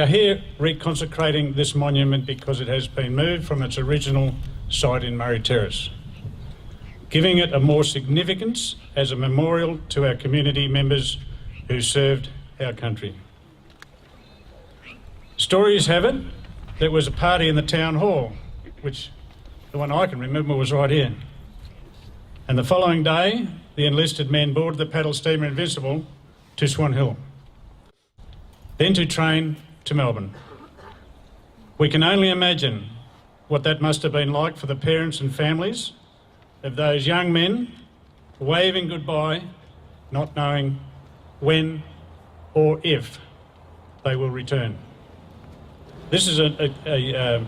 are here reconsecrating this monument because it has been moved from its original site in Murray Terrace, giving it a more significance as a memorial to our community members who served our country. Stories have it there was a party in the town hall, which the one I can remember was right here. And the following day, the enlisted men boarded the paddle steamer Invincible to Swan Hill, then to train to Melbourne. We can only imagine what that must have been like for the parents and families of those young men waving goodbye, not knowing when or if they will return. This is a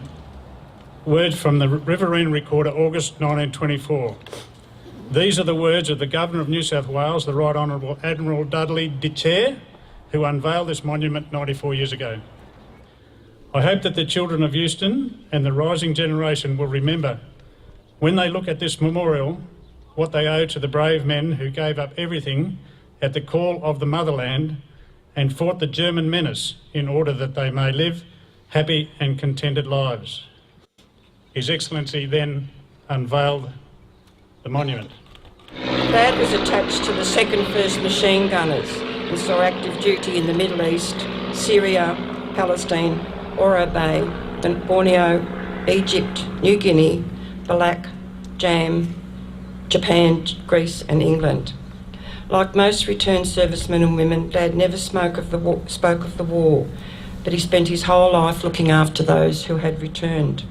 word from the Riverine Recorder, August 1924. These are the words of the Governor of New South Wales, the Right Honourable Admiral Dudley Chair, who unveiled this monument 94 years ago. I hope that the children of Euston and the rising generation will remember, when they look at this memorial, what they owe to the brave men who gave up everything at the call of the motherland and fought the German menace in order that they may live happy and contented lives. His Excellency then unveiled the monument. Dad was attached to the 2nd 1st Machine Gunners and saw active duty in the Middle East, Syria, Palestine, Oro Bay, Borneo, Egypt, New Guinea, Balak, Jam, Japan, Greece and England. Like most returned servicemen and women, Dad never spoke of the war, but he spent his whole life looking after those who had returned.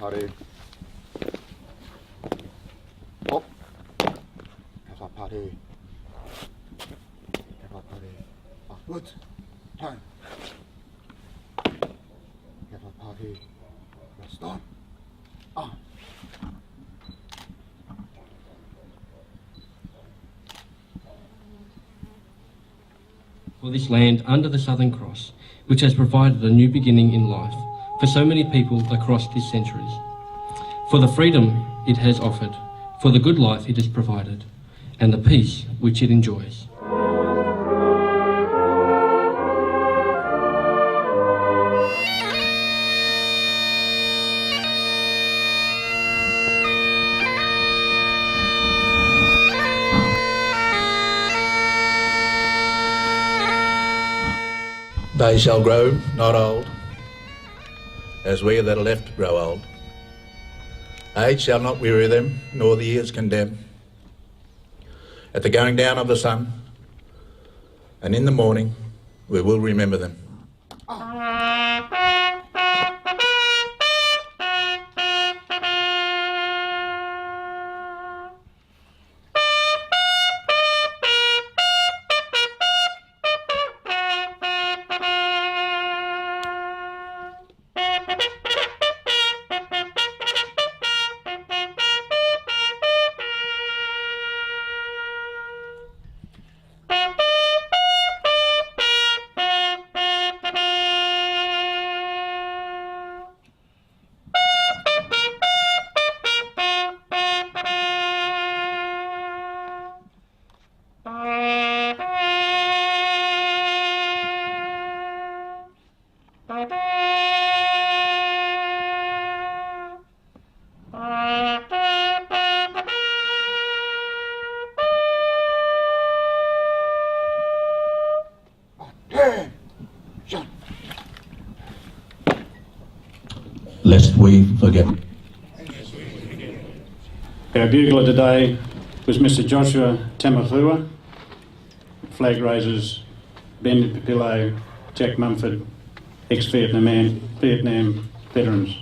Party. Oh. Party. Good. Time. Party. Stop. For this land under the Southern Cross, which has provided a new beginning in life for so many people across these centuries, for the freedom it has offered, for the good life it has provided, and the peace which it enjoys. They shall grow not old, as we that are left grow old. Age shall not weary them, nor the years condemn. At the going down of the sun, and in the morning, we will remember them. Lest we forget. Our bugler today was Mr. Joshua Tamafua, flag raisers Ben Papillo, Jack Mumford, ex-Vietnam veterans.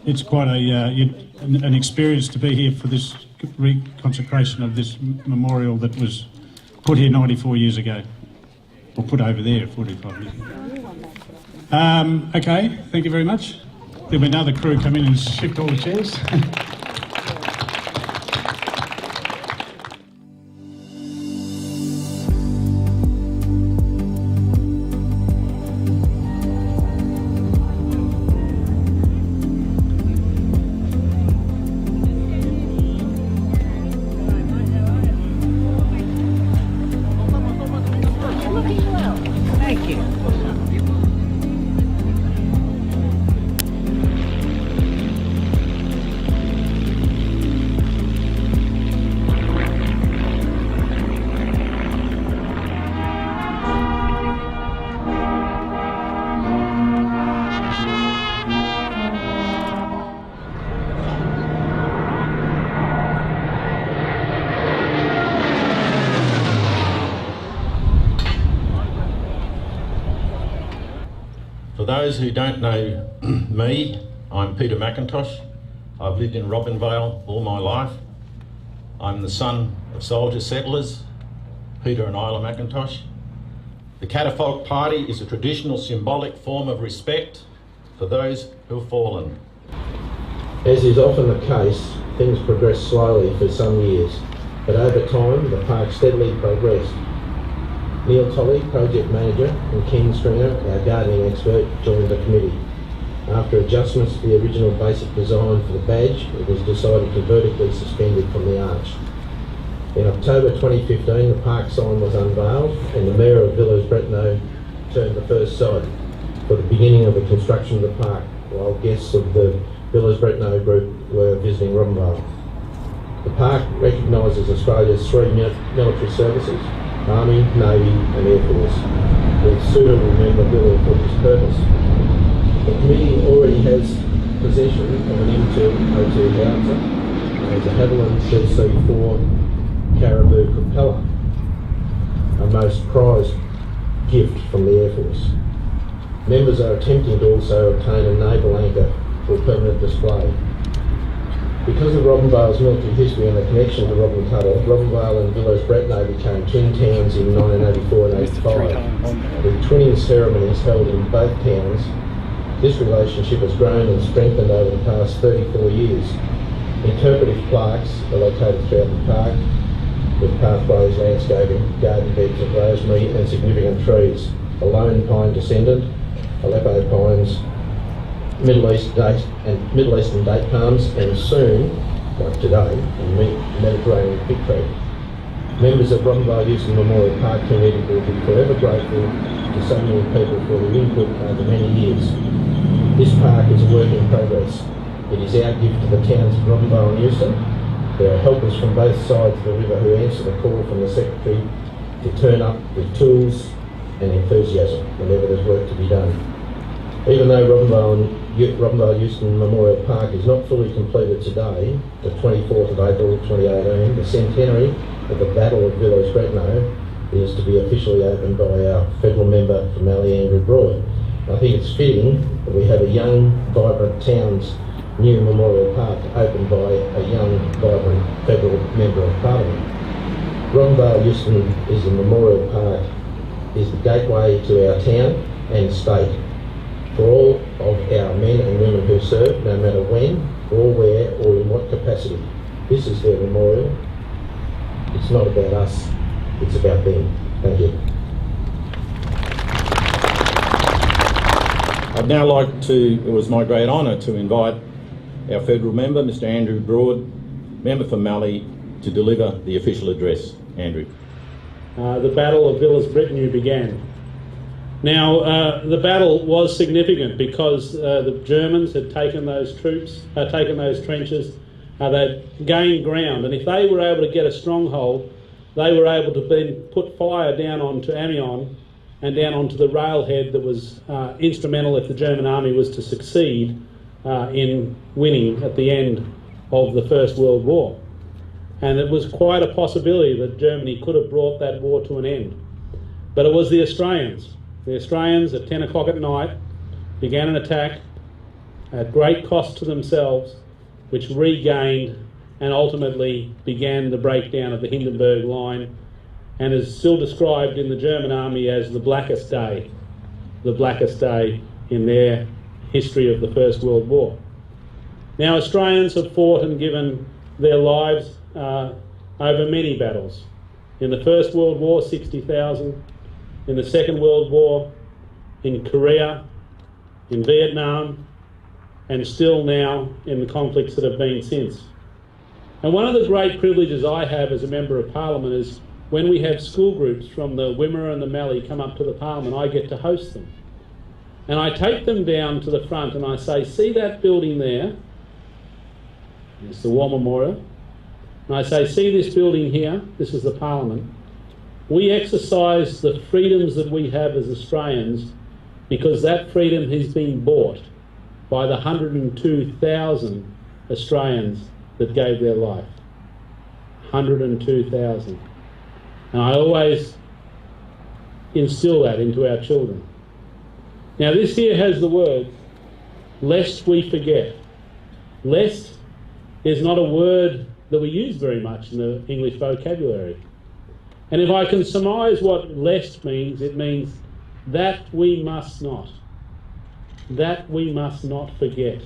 it's quite an experience to be here for this reconsecration of this memorial that was put here 94 years ago, or put over there 45 years ago. Okay, thank you very much. There'll be another crew come in and shift all the chairs. Thank you. For those who don't know me, I'm Peter McIntosh. I've lived in Robinvale all my life. I'm the son of soldier settlers, Peter and Isla McIntosh. The catafalque party is a traditional symbolic form of respect for those who have fallen. As is often the case, things progressed slowly for some years, but over time the park steadily progressed. Neil Tolley, project manager, and Ken Stringer, our gardening expert, joined the committee. After adjustments to the original basic design for the badge, it was decided to vertically suspend it from the arch. In October 2015, the park sign was unveiled and the Mayor of Villers-Bretonneux turned the first sod for the beginning of the construction of the park, while guests of the Villers-Bretonneux group were visiting Robinvale. The park recognises Australia's three military services: Army, Navy and Air Force, with suitable memorabilia for this purpose. The committee already has possession of an M202 howitzer and a Havilland CC4 Caribou propeller, a most prized gift from the Air Force. Members are attempting to also obtain a naval anchor for permanent display. Because of Robinvale's military history and the connection to Robin Tuttle, Robinvale and Villers-Bretonneux became twin towns in 1984 and 85. With twinning ceremonies held in both towns, this relationship has grown and strengthened over the past 34 years. Interpretive plaques are located throughout the park, with pathways, landscaping, garden beds of rosemary and significant trees. A lone pine descendant, Aleppo pines, Middle Eastern date palms, and soon, like today, a Mediterranean fig tree. Members of Robinvale Euston Memorial Park Committee will be forever grateful to so many people for their input over many years. This park is a work in progress. It is our gift to the towns of Robinvale and Euston. There are helpers from both sides of the river who answer the call from the Secretary to turn up with tools and enthusiasm whenever there's work to be done. Even though Robinvale Euston Memorial Park is not fully completed today, the 24th of April 2018, the centenary of the Battle of Villers-Bretonneux is to be officially opened by our federal member from Mallee, Andrew Broad. I think it's fitting that we have a young, vibrant town's new memorial park opened by a young, vibrant federal member of Parliament. Robinvale Euston is a memorial park, is the gateway to our town and state. For all of our men and women who serve, no matter when, or where, or in what capacity. This is their memorial. It's not about us, it's about them. Thank you. I'd now like to, it was my great honour to invite our federal member, Mr Andrew Broad, member for Mallee, to deliver the official address. Andrew. The Battle of Villers-Bretonneux began. Now, the battle was significant because the Germans had taken those trenches, they'd gained ground, and if they were able to get a stronghold, they were able to then put fire down onto Amiens and down onto the railhead that was instrumental if the German army was to succeed in winning at the end of the First World War. And it was quite a possibility that Germany could have brought that war to an end. But it was the Australians. The Australians at 10 o'clock at night began an attack at great cost to themselves, which regained and ultimately began the breakdown of the Hindenburg Line, and is still described in the German army as the blackest day in their history of the First World War. Now, Australians have fought and given their lives over many battles. In the First World War, 60,000. In the Second World War, in Korea, in Vietnam, and still now in the conflicts that have been since. And one of the great privileges I have as a Member of Parliament is when we have school groups from the Wimmera and the Mallee come up to the Parliament, I get to host them. And I take them down to the front and I say, see that building there? It's the War Memorial. And I say, see this building here? This is the Parliament. We exercise the freedoms that we have as Australians because that freedom has been bought by the 102,000 Australians that gave their life. 102,000. And I always instill that into our children. Now this here has the word, lest we forget. Lest is not a word that we use very much in the English vocabulary. And if I can surmise what lest means, it means that we must not. That we must not forget.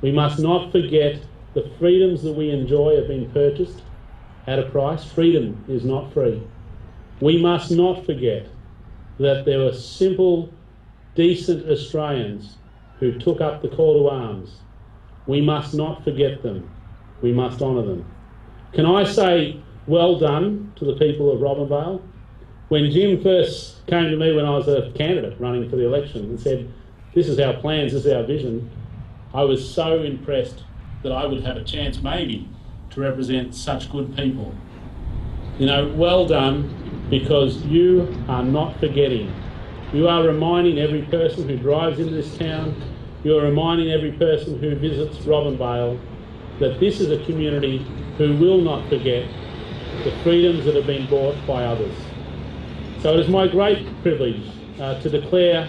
We must not forget the freedoms that we enjoy have been purchased at a price. Freedom is not free. We must not forget that there were simple, decent Australians who took up the call to arms. We must not forget them. We must honour them. Can I say well done to the people of Robinvale? When Jim first came to me when I was a candidate running for the election and said, this is our plans, this is our vision, I was so impressed that I would have a chance maybe to represent such good people. You know, well done, because you are not forgetting. You are reminding every person who drives into this town, you are reminding every person who visits Robinvale that this is a community who will not forget the freedoms that have been bought by others. So it is my great privilege to declare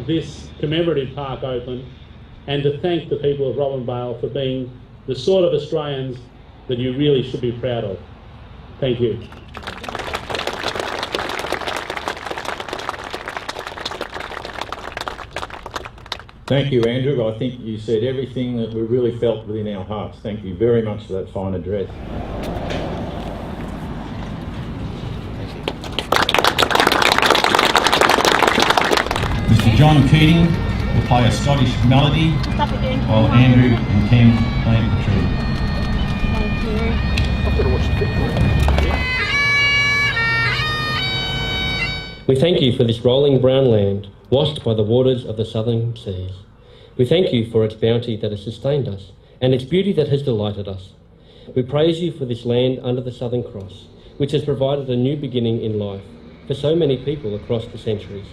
this commemorative park open and to thank the people of Robinvale for being the sort of Australians that you really should be proud of. Thank you. Thank you, Andrew. I think you said everything that we really felt within our hearts. Thank you very much for that fine address. Mr. John Keating will play a Scottish melody while Andrew and Ken plant the tree. Thank you. I've got to watch the picture. We thank you for this rolling brown land, washed by the waters of the southern seas. We thank you for its bounty that has sustained us, and its beauty that has delighted us. We praise you for this land under the Southern Cross, which has provided a new beginning in life for so many people across the centuries,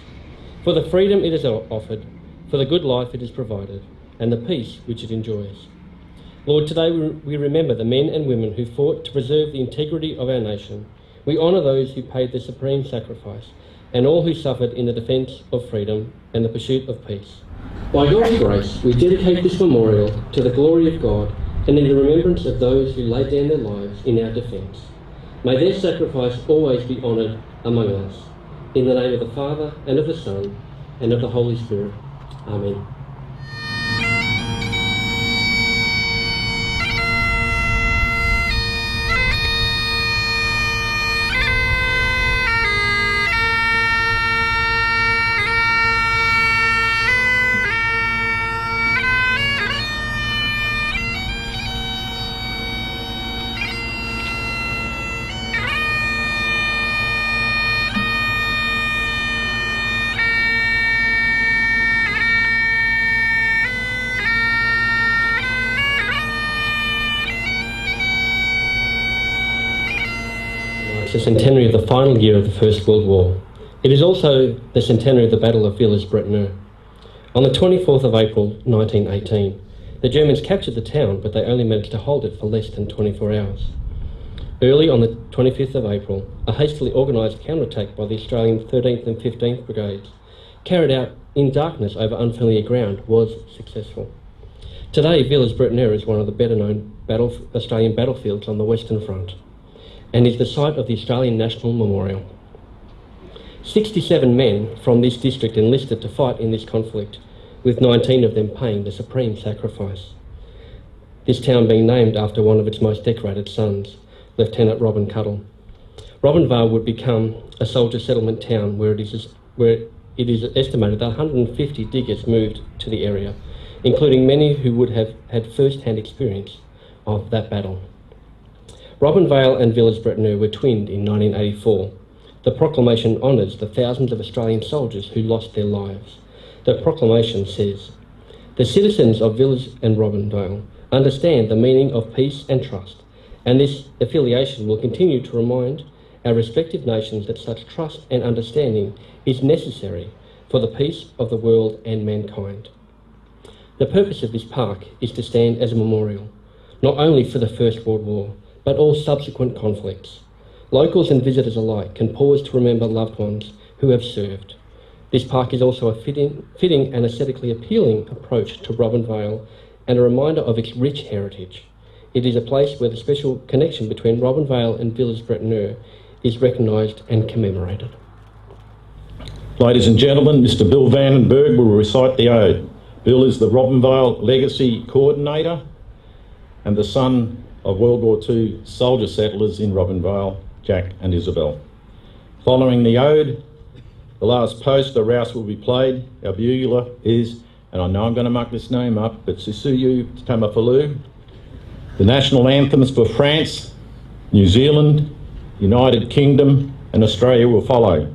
for the freedom it has offered, for the good life it has provided, and the peace which it enjoys. Lord, today we remember the men and women who fought to preserve the integrity of our nation. We honour those who paid the supreme sacrifice, and all who suffered in the defence of freedom and the pursuit of peace. By God's grace, we dedicate this memorial to the glory of God and in the remembrance of those who laid down their lives in our defence. May their sacrifice always be honoured among us. In the name of the Father, and of the Son, and of the Holy Spirit. Amen. The centenary of the final year of the First World War. It is also the centenary of the Battle of Villers-Bretonneux. On the 24th of April 1918, the Germans captured the town, but they only managed to hold it for less than 24 hours. Early on the 25th of April, a hastily organised counterattack by the Australian 13th and 15th Brigades carried out in darkness over unfamiliar ground, was successful. Today, Villers-Bretonneux is one of the better-known Australian battlefields on the Western Front and is the site of the Australian National Memorial. 67 men from this district enlisted to fight in this conflict, with 19 of them paying the supreme sacrifice. This town being named after one of its most decorated sons, Lieutenant Robin Cuttle. Robinvale would become a soldier settlement town where it is estimated that 150 diggers moved to the area, including many who would have had first-hand experience of that battle. Robinvale and Villers-Bretonneux were twinned in 1984. The proclamation honours the thousands of Australian soldiers who lost their lives. The proclamation says, "The citizens of Villers and Robinvale understand the meaning of peace and trust, and this affiliation will continue to remind our respective nations that such trust and understanding is necessary for the peace of the world and mankind." The purpose of this park is to stand as a memorial, not only for the First World War, but all subsequent conflicts. Locals and visitors alike can pause to remember loved ones who have served. This park is also a fitting and aesthetically appealing approach to Robinvale and a reminder of its rich heritage. It is a place where the special connection between Robinvale and Villers-Bretonneux is recognised and commemorated. Ladies and gentlemen, Mr. Bill Vandenberg will recite the ode. Bill is the Robinvale Legacy Coordinator and the son of World War II soldier settlers in Robinvale, Jack and Isabel. Following the ode, the last post, the rouse will be played. Our bugler is, and I know I'm going to muck this name up, but Sisuyu Tamafalou. The national anthems for France, New Zealand, United Kingdom and Australia will follow.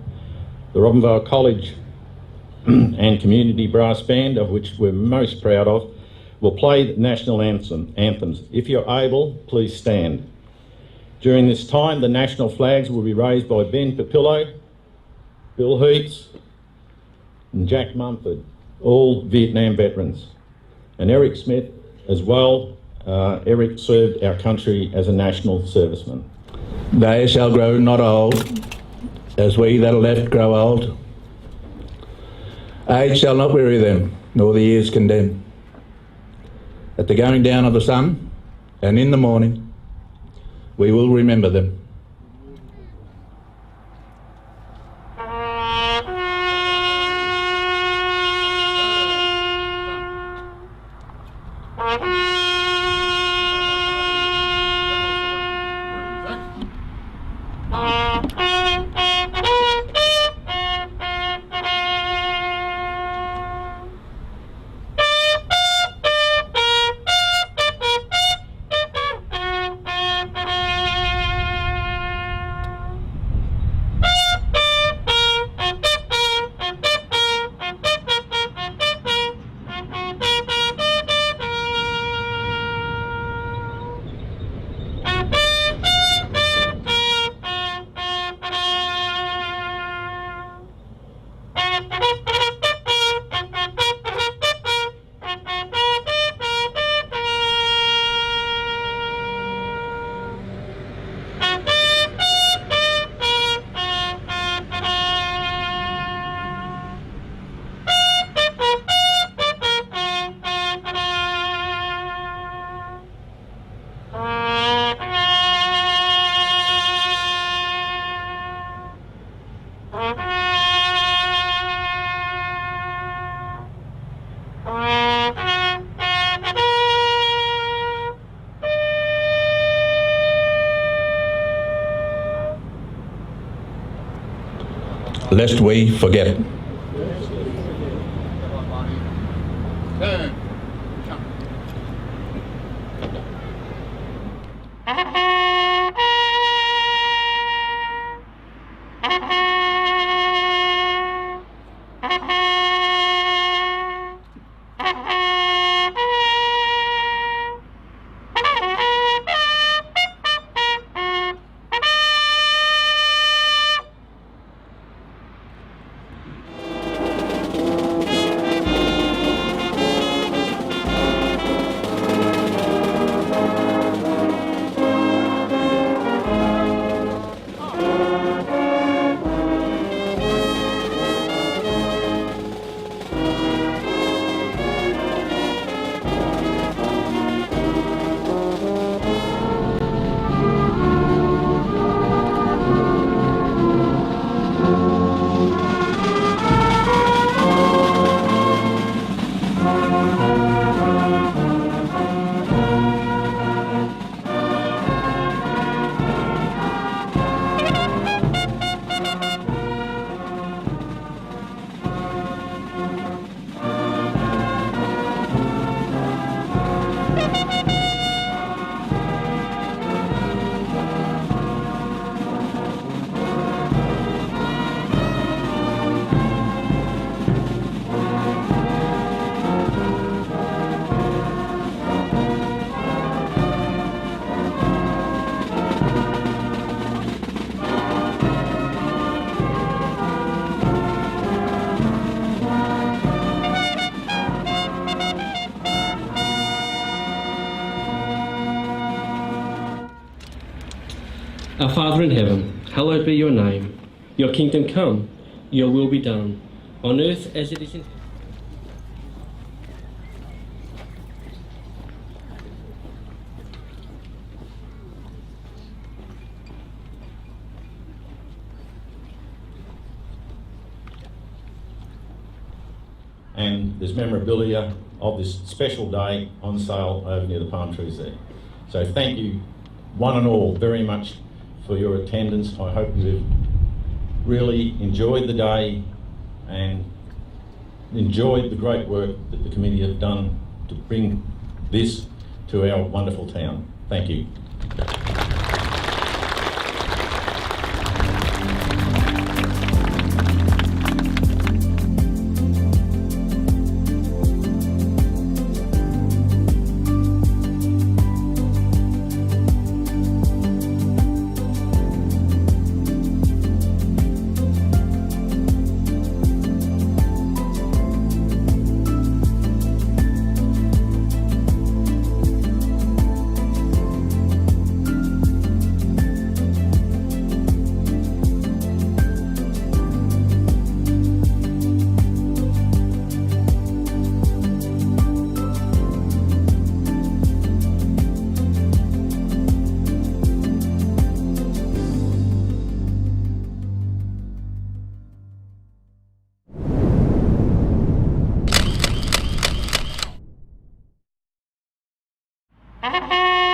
The Robinvale College and Community Brass Band, of which we're most proud of, will play the national anthems. If you're able, please stand. During this time, the national flags will be raised by Ben Papillo, Bill Heaps and Jack Mumford, all Vietnam veterans, and Eric Smith as well. Eric served our country as a national serviceman. They shall grow not old, as we that are left grow old. Age shall not weary them, nor the years condemn. At the going down of the sun, and in the morning, we will remember them. Lest we forget. Our Father in heaven, hallowed be your name. Your kingdom come, your will be done, on earth as it is in heaven. And there's memorabilia of this special day on sale over near the palm trees there. So thank you, one and all, very much for your attendance. I hope you've really enjoyed the day and enjoyed the great work that the committee have done to bring this to our wonderful town. Thank you. Ha ha ha!